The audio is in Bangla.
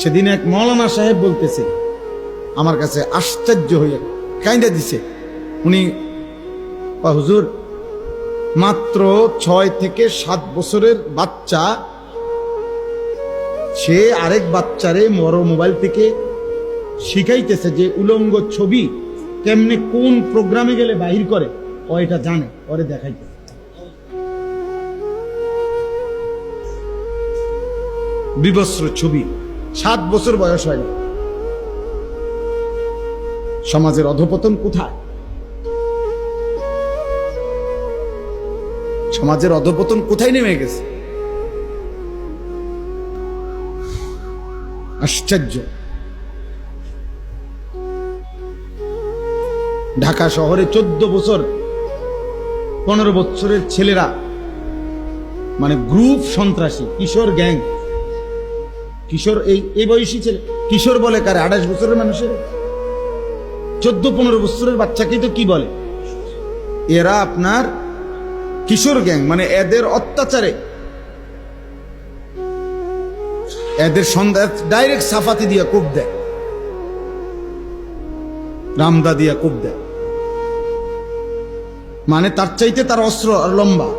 সেদিন এক মৌলানা সাহেব বলতেছে, আমার কাছে আশ্চর্য হয়ে কাইন্দা দিছে। উনি, হুজুর, মাত্র 6 থেকে 7 বছরের বাচ্চা, সে আরেক বাচ্চারে বড় মোবাইল থেকে শিখাইতেছে যে উলঙ্গ ছবি কেমনে কোন প্রোগ্রামে গেলে বাহির করে, ও এটা জানে, ওরে দেখাইতেছে। বিবস্ত্র ছবি, 7 বছর বয়স হয় না। সমাজের অধঃপতন কোথায়? সমাজের অধঃপতন কোথায় নেমে গেছে? আশ্চর্য। ঢাকা শহরে 14 বছর 15 বছরের ছেলেরা, মানে গ্রুপ সন্ত্রাসী, কিশোর গ্যাং, কিশোর এই বয়সী ছেলে, কিশোর বলে কারে? 28 বছরের মানুষের 14-15 বছরের বাচ্চাকেই তো কি বলে? এরা আপনার কিশোর গ্যাং, মানে এদের অত্যাচারে, এদের সন্ধ্যা ডাইরেক্ট সাফাতি দিয়া কোপ দেয়, রামদা দিয়া কোপ দেয়, মানে তার চাইতে তার অস্ত্র আর লম্বা।